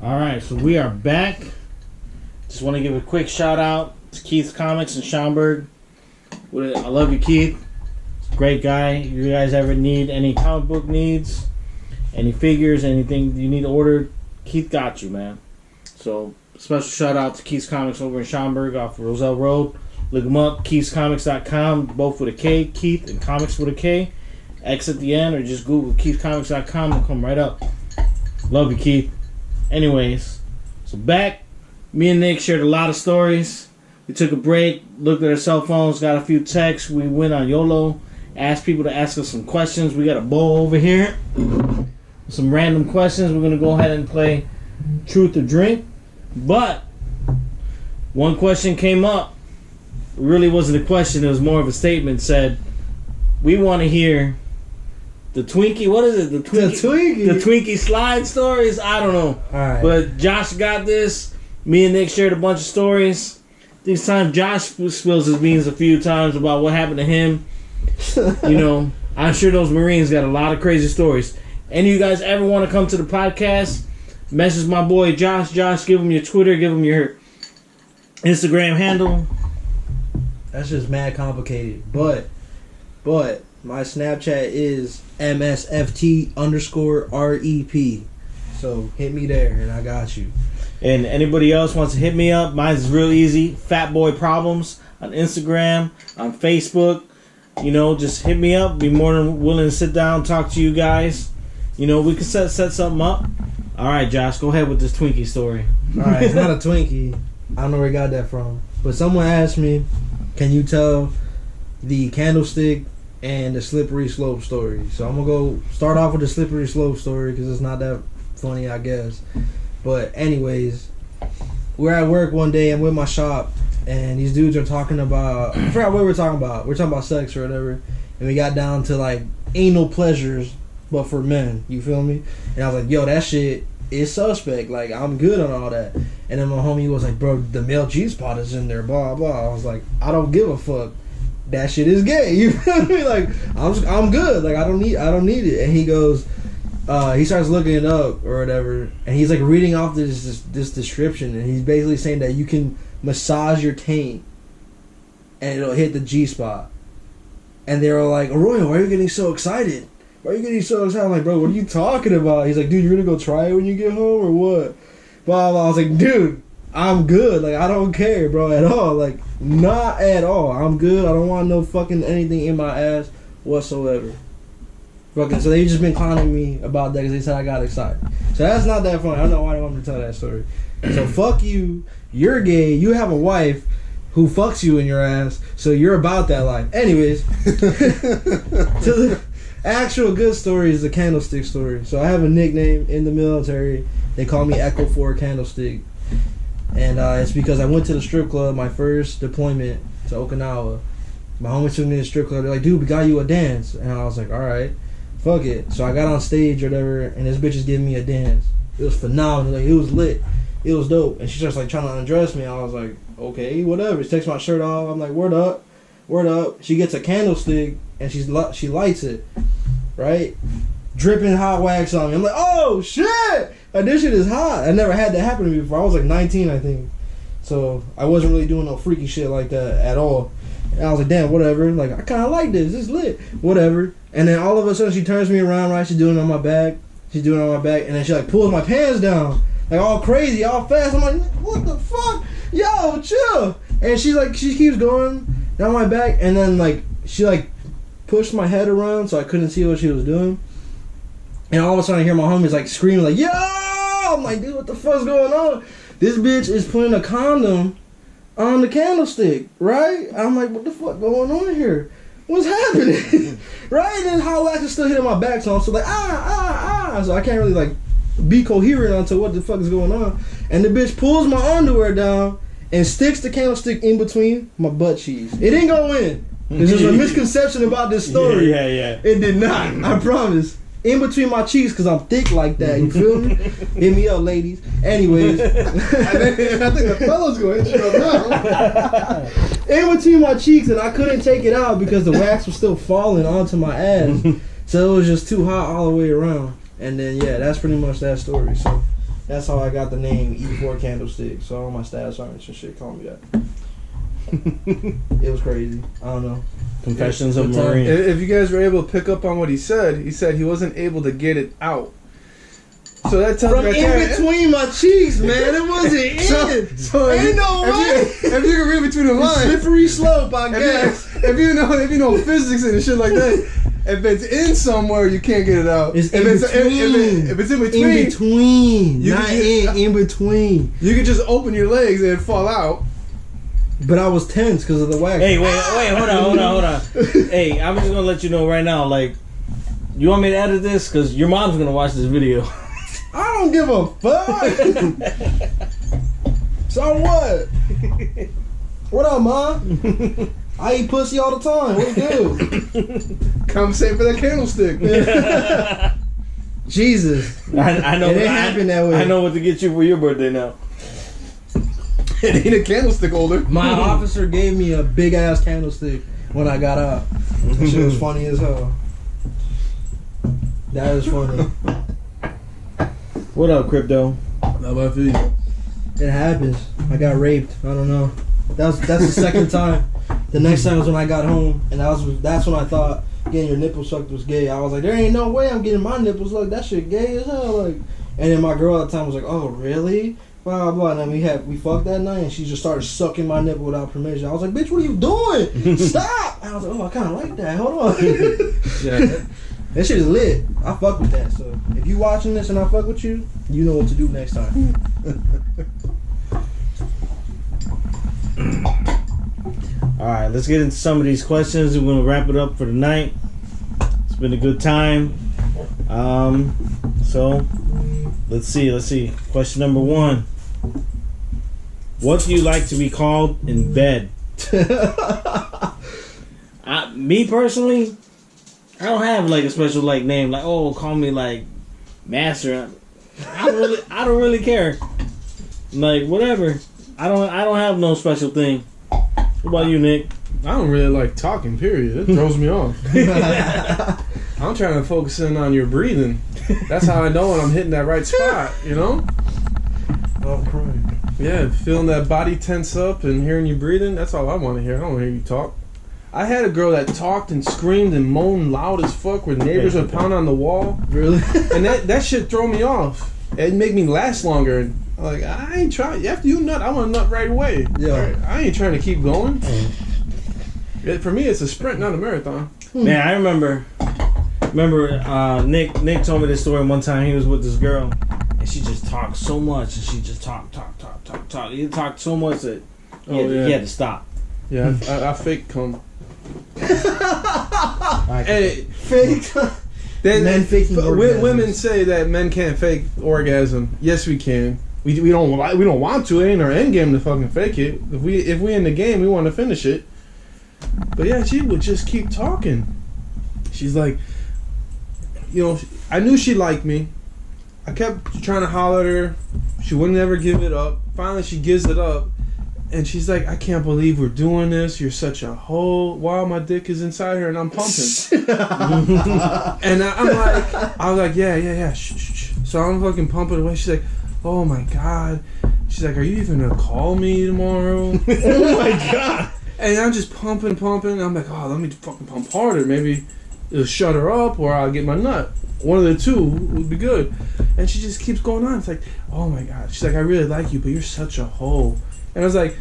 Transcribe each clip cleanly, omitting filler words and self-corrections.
Alright, so we are back. Just want to give a quick shout out to Keith's Comics in Schaumburg. I love you, Keith. Great guy. If you guys ever need any comic book needs, any figures, anything you need ordered, Keith got you, man. So, special shout out to Keith's Comics over in Schaumburg off of Roselle Road. Look them up, keithscomics.com, both with a K, Keith, and comics with a K. X at the end, or just Google keithscomics.com and come right up. Love you, Keith. Anyways, so back, me and Nick shared a lot of stories. We took a break, looked at our cell phones, got a few texts. We went on YOLO, asked people to ask us some questions. We got a bowl over here, some random questions. We're going to go ahead and play Truth or Drink. But one question came up. It really wasn't a question, it was more of a statement. Said, we want to hear the Twinkie, what is it? The Twinkie slide stories? I don't know. Alright. But Josh got this. Me and Nick shared a bunch of stories. This time Josh spills his beans a few times about what happened to him. You know, I'm sure those Marines got a lot of crazy stories. Any of you guys ever want to come to the podcast, message my boy Josh. Josh, give him your Twitter, give him your Instagram handle. That's just mad complicated. But my Snapchat is MSFT_REP. So hit me there and I got you. And anybody else wants to hit me up, mine's real easy. Fat Boy Problems on Instagram, on Facebook. You know, just hit me up. Be more than willing to sit down, talk to you guys. You know, we can set something up. All right, Josh, go ahead with this Twinkie story. All right, it's not a Twinkie. I don't know where he got that from. But someone asked me, can you tell the candlestick and the slippery slope story? So I'm going to go start off with the slippery slope story because it's not that funny, I guess. But anyways, we're at work one day. I'm with my shop, and these dudes are talking about, I forgot what we're talking about. We're talking about sex or whatever. And we got down to like anal pleasures, but for men. You feel me? And I was like, yo, that shit is suspect. Like, I'm good on all that. And then my homie was like, bro, the male G-spot is in there, blah, blah. I was like, I don't give a fuck. That shit is gay. You feel me? Like, I'm good. Like, I don't need it. And he goes, he starts looking it up or whatever, and he's like reading off this description, and he's basically saying that you can massage your taint and it'll hit the G-spot. And they were like, Arroyo, why are you getting so excited? Why are you getting so excited? I'm like, bro, what are you talking about? He's like, dude, you're gonna go try it when you get home or what? Blah, blah. I was like, dude, I'm good. Like, I don't care, bro, at all. Like, not at all. I'm good. I don't want no fucking anything in my ass whatsoever. Fucking, so they just been clowning me about that because they said I got excited. So that's not that funny. I don't know why they want me to tell that story. So fuck you. You're gay. You have a wife who fucks you in your ass. So you're about that life. Anyways, to the actual good story is the candlestick story. So I have a nickname in the military. They call me Echo 4 Candlestick. And it's because I went to the strip club, my first deployment to Okinawa. My homie took me to the strip club. They're like, dude, we got you a dance. And I was like, all right. Fuck it. So I got on stage or whatever, and this bitch is giving me a dance. It was phenomenal. Like, it was lit. It was dope. And she starts like trying to undress me. I was like, okay, whatever. She takes my shirt off. I'm like, word up. Word up. She gets a candlestick, and she lights it. Right? Dripping hot wax on me. I'm like, oh, shit! Like, this shit is hot. I never had that happen to me before. I was like 19, I think. So I wasn't really doing no freaky shit like that at all. And I was like, damn, whatever. Like, I kind of like this. It's lit. Whatever. And then all of a sudden she turns me around, right? She's doing it on my back. And then she like pulls my pants down. Like all crazy, all fast. I'm like, what the fuck? Yo, chill. And she keeps going down my back. And then like, she like pushed my head around so I couldn't see what she was doing. And all of a sudden I hear my homies like screaming like, yo! I'm like, dude, what the fuck's going on? This bitch is putting a condom on the candlestick, right? I'm like, what the fuck going on here? What's happening? Right? And then hot wax is still hitting my back, so I'm still like, so I can't really like be coherent onto what the fuck is going on. And the bitch pulls my underwear down and sticks the candlestick in between my butt cheeks. It didn't go in. There's a misconception about this story. Yeah. It did not. I promise. In between my cheeks, because I'm thick like that. You feel me? Hit me up, ladies. Anyways. I think the fellas going to hit you up now. In between my cheeks, and I couldn't take it out because the wax was still falling onto my ass. So it was just too hot all the way around. And then, yeah, that's pretty much that story. So That's how I got the name E4 Candlestick. So all my staff sergeants and shit call me that. It was crazy. I don't know. Confessions of Good time. Marine. If you guys were able to pick up on what he said he wasn't able to get it out. So that tells From you right in there. between my cheeks, man. It wasn't in. So Ain't no way. if you can read between the lines, Slippery slope, I guess. if you know physics and shit like that, if it's in somewhere, you can't get it out. It's if in it's between. if it's in between, In between. You Not can- in between. you can just open your legs and it'd fall out. But I was tense because of the wax. Hey, wait, hold on. Hey, I'm just gonna let you know right now. Like, you want me to edit this? Cause your mom's gonna watch this video. I don't give a fuck. So what? What up, Mom? I eat pussy all the time. What you do? Compensate for that candlestick. Jesus. I know. It didn't happen that way. I know what to get you for your birthday now. It ain't a candlestick holder. My officer gave me a big ass candlestick when I got out. That shit was funny as hell. That is funny. What up, Crypto? How about you? It happens. I got raped. I don't know. That's the second time. The next time was when I got home, and that's when I thought getting your nipples sucked was gay. I was like, there ain't no way I'm getting my nipples sucked. That shit gay as hell. Like, and then my girl at the time was like, oh really? Blah blah blah. And then we fucked that night, and she just started sucking my nipple without permission. I was like, bitch, what are you doing? Stop! And I was like, oh, I kind of like that. Hold on. Yeah. That shit is lit. I fuck with that. So if you watching this and I fuck with you, you know what to do next time. All right, let's get into some of these questions. We're gonna wrap it up for the night. It's been a good time. So let's see. Question number 1: what do you like to be called in bed? Me personally, I don't have like a special like name. Like, oh, call me like master. I don't really care. Like, whatever. I don't have no special thing. What about you, Nick? I don't really like talking, period. It throws me off. I'm trying to focus in on your breathing. That's how I know when I'm hitting that right spot, you know? I'm crying. Yeah, feeling that body tense up and hearing you breathing, that's all I want to hear. I don't want to hear you talk. I had a girl that talked and screamed and moaned loud as fuck where neighbors would pound on the wall. Really? And that shit throw me off. It make me last longer. And I'm like, I ain't trying. After you nut, I want to nut right away. Yeah. I ain't trying to keep going. For me, it's a sprint, not a marathon. Man, I remember Nick told me this story one time. He was with this girl, and she just talked so much, and she just talk. He talked so much that he had to stop. Yeah, I fake come. Hey, fake. Men faking orgasms. Women say that men can't fake orgasm. Yes, we can. We don't want to. It ain't our end game to fucking fake it. If we in the game, we want to finish it. But yeah, she would just keep talking. She's like, I knew she liked me. I kept trying to holler at her. She wouldn't ever give it up. Finally, she gives it up. And she's like, I can't believe we're doing this. You're such a hoe. Wow, my dick is inside her and I'm pumping. And I was like, yeah. Shh. So I'm fucking pumping away. She's like, oh my God. She's like, are you even gonna call me tomorrow? Oh my God. And I'm just pumping. I'm like, oh, let me fucking pump harder. Maybe it'll shut her up or I'll get my nut. One of the two would be good. And she just keeps going on. It's like, oh my God. She's like, I really like you, but you're such a hoe. And I was like,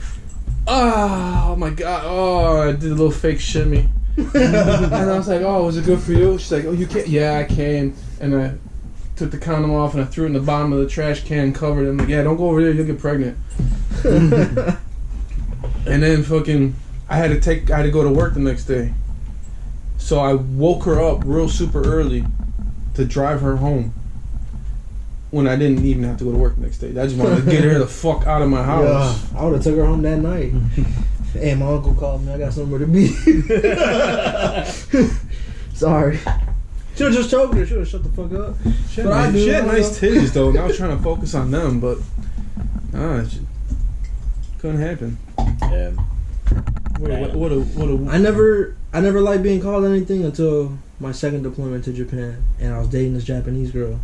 oh my God. Oh, I did a little fake shimmy. And I was like, oh, was it good for you? She's like, oh, you can't. Yeah, I can. And I took the condom off and I threw it in the bottom of the trash can, covered it. I'm like, yeah, don't go over there. You'll get pregnant. And then fucking, I had to go to work the next day. So I woke her up real super early to drive her home. When I didn't even have to go to work the next day. I just wanted to get her the fuck out of my house. Yeah, I would have took her home that night. Hey, my uncle called me. I got somewhere to be. Sorry. Should have just choked her. Should have shut the fuck up. She had nice titties though, and I was trying to focus on them, but it just couldn't happen. Yeah. What a I never liked being called anything until my second deployment to Japan, and I was dating this Japanese girl.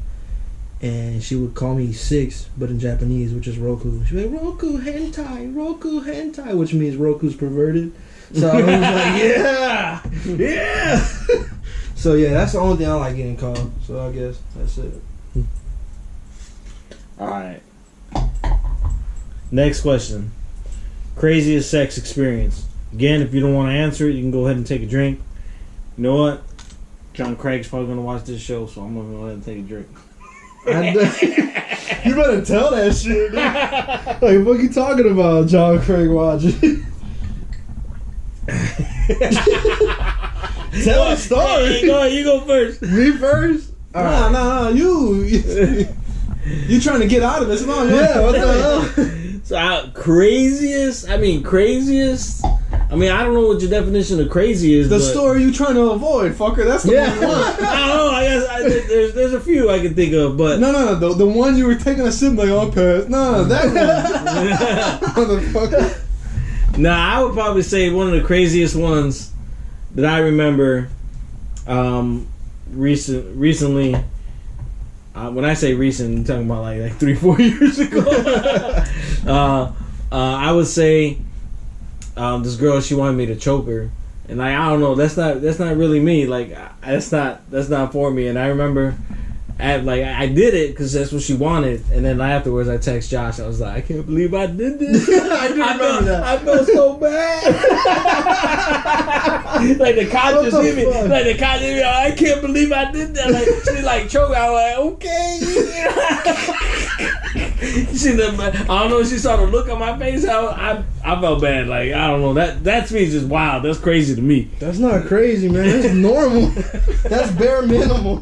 and she would call me 6, but in Japanese, which is Roku. She'd be like, Roku hentai, which means Roku's perverted. So I was like, yeah. So yeah, that's the only thing I like getting called. So I guess that's it. All right. Next question. Craziest sex experience. Again, if you don't want to answer it, you can go ahead and take a drink. You know what? John Craig's probably going to watch this show, so I'm going to go ahead and take a drink. You better tell that shit, dude. Like, what you talking about, John Craig watching? Tell the story. Hey, go ahead, you go first. Me first? Nah, you trying to get out of this? No, Yeah, what the hell? So, craziest? I mean, I don't know what your definition of crazy is. The but story you trying to avoid, fucker. That's the one you want. I don't know. I guess there's a few I can think of, but No. The one you were taking a sip like, okay, no, that one. Motherfucker. Nah, I would probably say one of the craziest ones that I remember. Recently. When I say recent, I'm talking about like 3-4 years ago. I would say this girl, she wanted me to choke her, and like, I don't know, that's not really me. Like, that's not for me. And I remember, I did it because that's what she wanted, and then afterwards I text Josh. I was like, I can't believe I did this. I do remember that. I felt so bad. Like the conscious What the in me, fuck? like the conscious in me, I can't believe I did that. Like, she like choke. I was like, okay. I don't know if she saw the look on my face. I felt bad. Like, I don't know. That to me is just wild. That's crazy to me. That's not crazy, man. That's normal. That's bare minimum.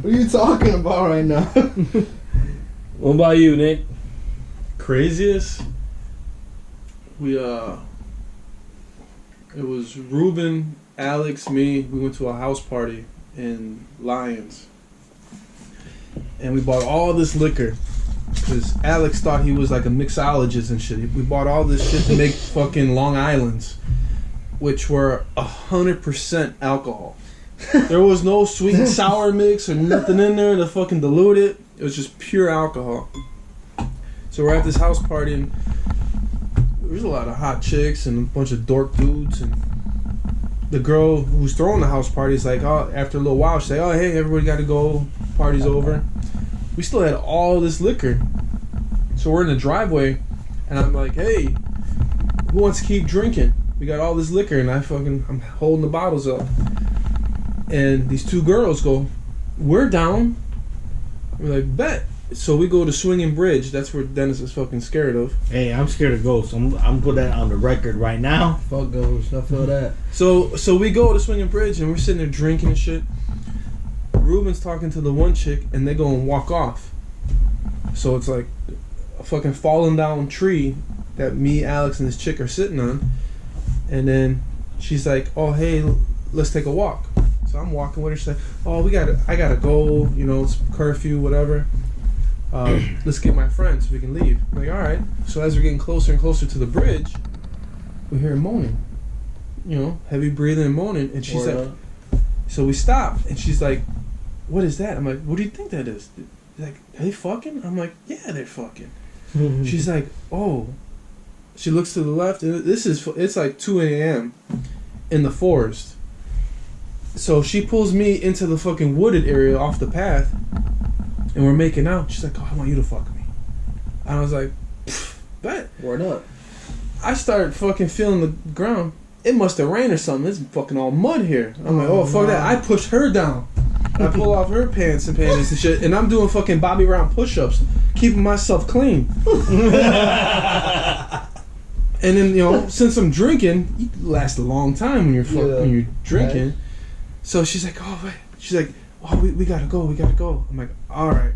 What are you talking about right now? What about you, Nick? Craziest? It was Ruben, Alex, me. We went to a house party in Lyons. And we bought all this liquor. Because Alex thought he was like a mixologist and shit. We bought all this shit to make fucking Long Islands, which were 100% alcohol. There was no sweet and sour mix or nothing in there to fucking dilute it. It was just pure alcohol. So we're at this house party and there's a lot of hot chicks and a bunch of dork dudes, and the girl who's throwing the house party is like, oh, after a little while she's like, oh, hey, everybody got to go, party's over. We still had all this liquor, so we're in the driveway and I'm like, hey, who wants to keep drinking? We got all this liquor, and I'm holding the bottles up, and these two girls go, we're down. We're like, bet. So we go to Swinging Bridge. That's where Dennis is fucking scared of. Hey, I'm scared of ghosts. I'm put that on the record right now. Fuck ghosts. I feel that. So we go to Swinging Bridge and we're sitting there drinking and shit. Ruben's talking to the one chick and they go and walk off. So it's like a fucking fallen down tree that me, Alex, and this chick are sitting on. And then she's like, oh, hey, let's take a walk. So I'm walking with her. She's like, oh, I gotta go. You know, it's curfew, whatever. Let's get my friend so we can leave. I'm like, all right. So as we're getting closer and closer to the bridge, we hear moaning. You know, heavy breathing and moaning. And she's like, so we stop. And she's like, what is that? I'm like, what do you think that is? Like, are they fucking? I'm like, yeah, they're fucking. She's like, oh. She looks to the left, and it's like 2 a.m. in the forest. So she pulls me into the fucking wooded area off the path, and we're making out. She's like, oh, I want you to fuck me. And I was like, bet. Word up. I started fucking feeling the ground. It must have rained or something. It's fucking all mud here. I'm like, oh, fuck that. I pushed her down. I pull off her pants and panties and shit, and I'm doing fucking Bobby Brown push-ups, keeping myself clean. And then, you know, since I'm drinking, you last a long time when you're drinking. Right. So she's like, oh, wait. She's like, oh, we gotta go. I'm like, all right.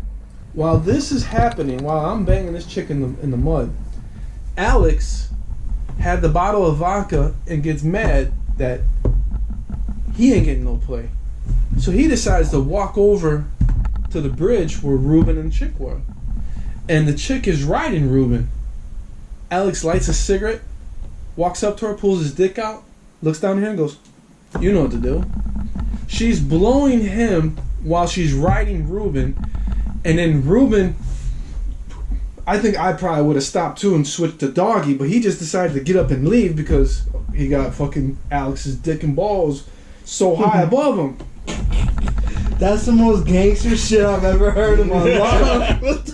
While this is happening, while I'm banging this chick in the mud, Alex had the bottle of vodka and gets mad that he ain't getting no play. So he decides to walk over to the bridge where Ruben and the chick were. And the chick is riding Ruben. Alex lights a cigarette, walks up to her, pulls his dick out, looks down here and goes, you know what to do. She's blowing him while she's riding Ruben, And then Ruben, I think I probably would have stopped too and switched to doggy, but he just decided to get up and leave because he got fucking Alex's dick and balls so high above him. That's the most gangster shit I've ever heard in my life.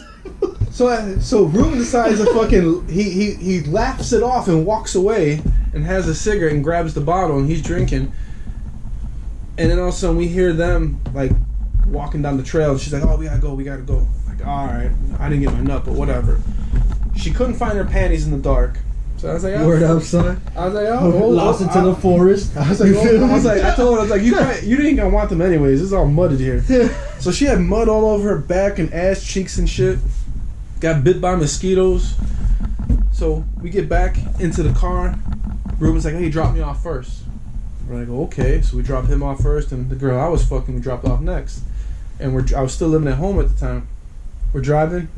So Ruben decides to fucking he laughs it off and walks away and has a cigarette and grabs the bottle and he's drinking. And then all of a sudden we hear them like walking down the trail and she's like, "Oh, we gotta go." Like, all right, I didn't get my nut, but whatever. She couldn't find her panties in the dark, so I was like, "Oh, word up, son." I was like, "Oh, lost into the forest." I was like, I told her, I was like, you didn't gonna want them anyways. This is all mudded here. So she had mud all over her back and ass cheeks and shit. Got bit by mosquitoes. So we get back into the car. Ruben's like, "Hey, drop me off first." We're like, "Okay." So we drop him off first, and the girl I was fucking we dropped off next. And I was still living at home at the time. We're driving.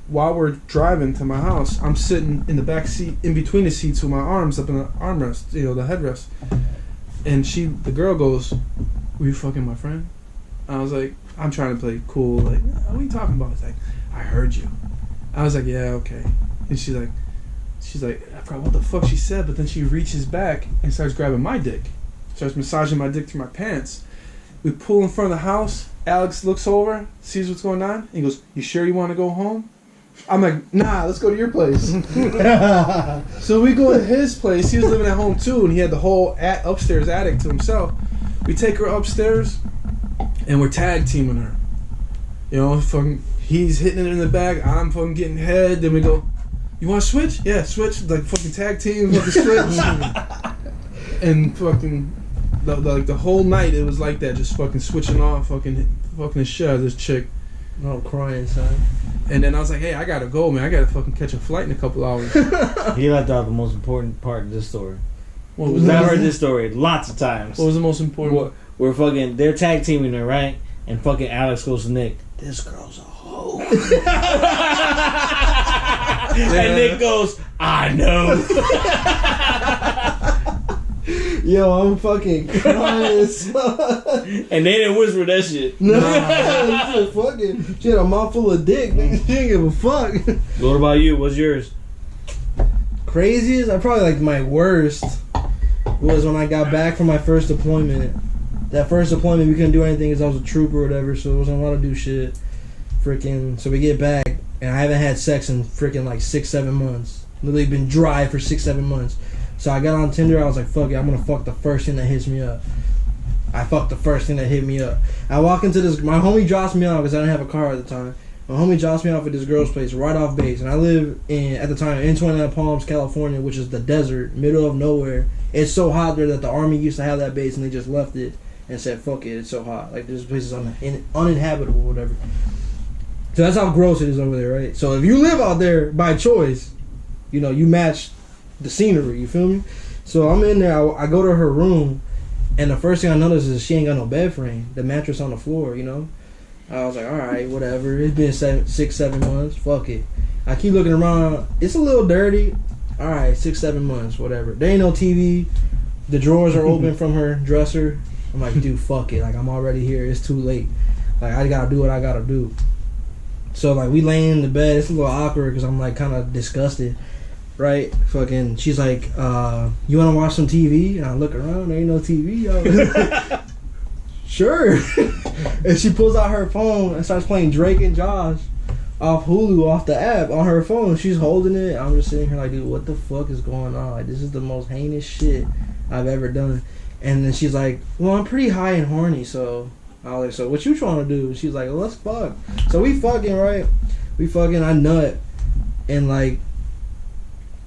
While we're driving to my house, I'm sitting in the back seat, in between the seats, with my arms up in the armrest, the headrest. And the girl goes, "Were you fucking my friend?" I was like, I'm trying to play cool, like, "What are you talking about?" It's like, "I heard you." I was like, "Yeah, okay." And she's like, I forgot what the fuck she said, but then she reaches back and starts grabbing my dick, starts massaging my dick through my pants. We pull in front of the house. Alex looks over, sees what's going on, and he goes, "You sure you want to go home?" I'm like, "Nah, let's go to your place." So we go to his place. He was living at home too, and he had the whole upstairs attic to himself. We take her upstairs, and we're tag teaming her. You know, fucking, he's hitting it in the back. I'm fucking getting head. Then we go, "You want to switch?" "Yeah, switch." Like fucking tag team, fucking switch. And fucking the whole night it was like that, just fucking switching off, fucking the shit out of this chick. I'm crying, son. And then I was like, "Hey, I gotta go, man. I gotta fucking catch a flight in a couple hours." He left out the most important part of this story. What was I've heard this story lots of times. What was the most important? We're fucking, they're tag teaming her, right? And fucking Alex goes to Nick, "This girl's a hoe." And Nick goes, "I know." Yo, I'm fucking crying, son. And they didn't whisper that shit. No, she had a mouthful of dick. Nigga, she didn't give a fuck. What about you? What's yours? Craziest? I probably like my worst was when I got back from my first deployment. That first deployment, we couldn't do anything because I was a trooper or whatever, so I wasn't allowed to do shit. Freaking, so we get back, and I haven't had sex in freaking like 6-7 months. Literally been dry for 6-7 months. So I got on Tinder. I was like, "Fuck it, I'm gonna fuck the first thing that hits me up." I fucked the first thing that hit me up. I walk into this. My homie drops me off because I didn't have a car at the time. My homie drops me off at this girl's place right off base, and I live at the time in 29 Palms, California, which is the desert, middle of nowhere. It's so hot there that the army used to have that base, and they just left it and said, "Fuck it, it's so hot. Like this place is uninhabitable, or whatever." So that's how gross it is over there, right? So if you live out there by choice, you know you match the scenery, you feel me? So I'm in there, I go to her room, and the first thing I notice is she ain't got no bed frame, the mattress on the floor, you know? I was like, alright, whatever, it's been 6-7 months, fuck it. I keep looking around, it's a little dirty, alright, 6-7 months, whatever. There ain't no TV, the drawers are open from her dresser. I'm like, dude, fuck it, like I'm already here, it's too late. Like I gotta do what I gotta do. So like we lay in the bed, it's a little awkward because I'm like kind of disgusted. Right, fucking. She's like, "You want to watch some TV?" And I look around, there ain't no TV. Sure. And she pulls out her phone and starts playing Drake and Josh off Hulu, off the app, on her phone. She's holding it. I'm just sitting here like, dude, what the fuck is going on? Like, this is the most heinous shit I've ever done. And then she's like, "Well, I'm pretty high and horny, so." I was like, "So what you trying to do?" She's like, "Well, let's fuck." So we fucking, right? We fucking, I nut. And like,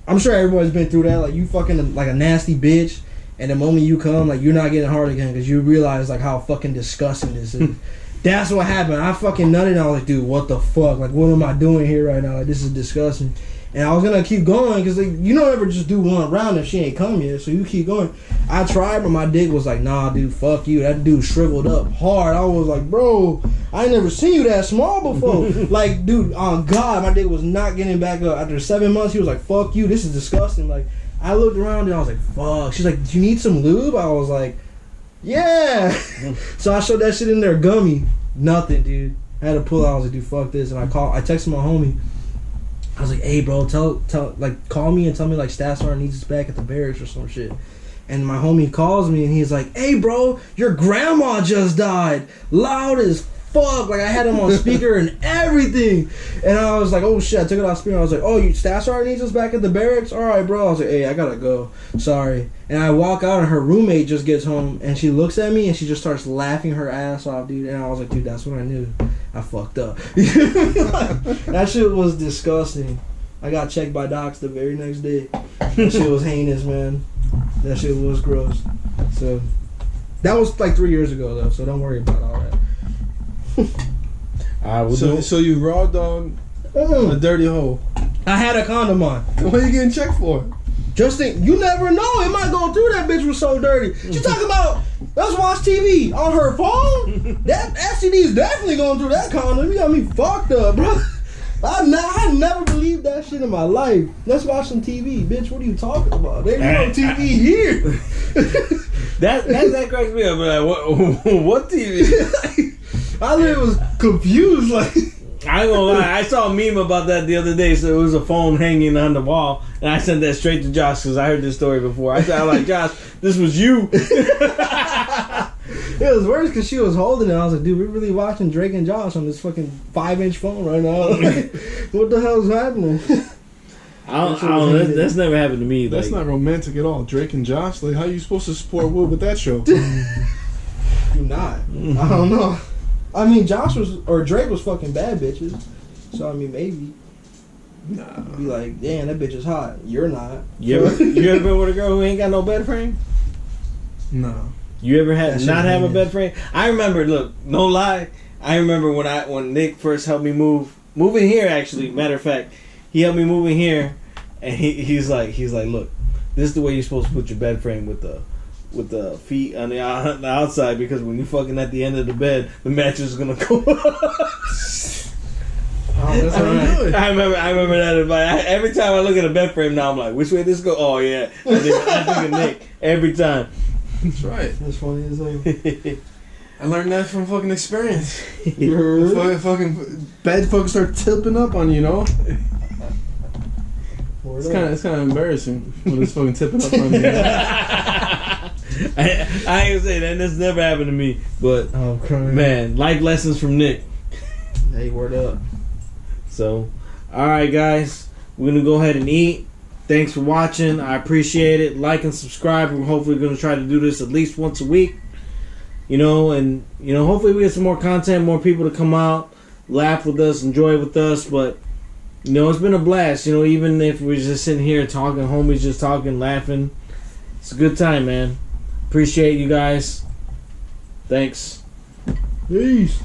I'm sure everybody's been through that. Like, you fucking like a nasty bitch, and the moment you come, like, you're not getting hard again because you realize like how fucking disgusting this is. That's what happened. I fucking nutted, and I was like, dude, what the fuck? Like, what am I doing here right now? Like, this is disgusting. And I was gonna keep going because like, you don't ever just do one round if she ain't come yet, so you keep going. I tried, but my dick was like, "Nah, dude, fuck you." That dude shriveled up hard. I was like, "Bro, I ain't never seen you that small before." Like, dude, on God, my dick was not getting back up. After 7 months, he was like, "Fuck you, this is disgusting." Like, I looked around and I was like, "Fuck." She's like, "Do you need some lube?" I was like, "Yeah." So I showed that shit in there, gummy. Nothing, dude. I had to pull out. I was like, dude, fuck this. And I texted my homie. I was like, hey, bro, call me and tell me, like, Staff Sergeant needs us back at the barracks or some shit. And my homie calls me and he's like, hey, bro, your grandma just died. Loud as fuck. Like, I had him on speaker and everything. And I was like, oh, shit. I took it off speaker. I was like, oh, you Staff Sergeant needs us back at the barracks? All right, bro. I was like, hey, I gotta go. Sorry. And I walk out and her roommate just gets home and she looks at me and she just starts laughing her ass off, dude. And I was like, dude, that's when I knew I fucked up. That shit was disgusting. I got checked by docs the very next day. That shit was heinous, man. That shit was gross. So that was like 3 years ago though, so don't worry about all that. So you raw dog a dirty hole. I had a condom on. What are you getting checked for? Just think, you never know. It might go through. That bitch was so dirty. She talking about, let's watch TV on her phone. That STD is definitely going through that condom. You got me fucked up, bro. I never believed that shit in my life. Let's watch some TV, bitch. What are you talking about? There ain't no TV here. that cracks me up. Like, what TV? I was confused. Like, I ain't gonna lie, I saw a meme about that the other day. So it was a phone hanging on the wall, and I sent that straight to Josh because I heard this story before. I was like, Josh, this was you. It was worse because she was holding it. I was like, dude, we're really watching Drake and Josh on this fucking 5-inch phone right now. Like, what the hell's happening? I don't. That's never happened to me. That's not romantic at all. Drake and Josh. Like, how you supposed to support Will with that show? You're not. I don't know. I mean, Drake was fucking bad bitches. So I mean, maybe. Nah. Be like, damn, that bitch is hot. You're not. You ever been with a girl who ain't got no bed frame? No. You ever had not have a bed frame? I remember. Look, no lie. I remember when Nick first helped me move in here. Actually, matter of fact, he helped me move in here, and he's like, look, this is the way you're supposed to put your bed frame with the feet on the outside, because when you're fucking at the end of the bed, the mattress is gonna go. That's right. I remember that advice. Every time I look at a bed frame now, I'm like, which way this go? Oh yeah, I think of Nick every time. That's right. That's funny as hell. I learned that from fucking experience. Fucking bed fucking start tipping up on you, know? It's kind of embarrassing when it's fucking tipping up on you. I ain't gonna say that. That's never happened to me. But man, life lessons from Nick. Hey, word up. So, all right, guys, we're gonna go ahead and eat. Thanks for watching. I appreciate it. Like and subscribe. We're hopefully gonna try to do this at least once a week. And hopefully we get some more content, more people to come out, laugh with us, enjoy with us. But it's been a blast. Even if we're just sitting here talking, homies just talking, laughing, it's a good time, man. Appreciate you guys. Thanks. Peace.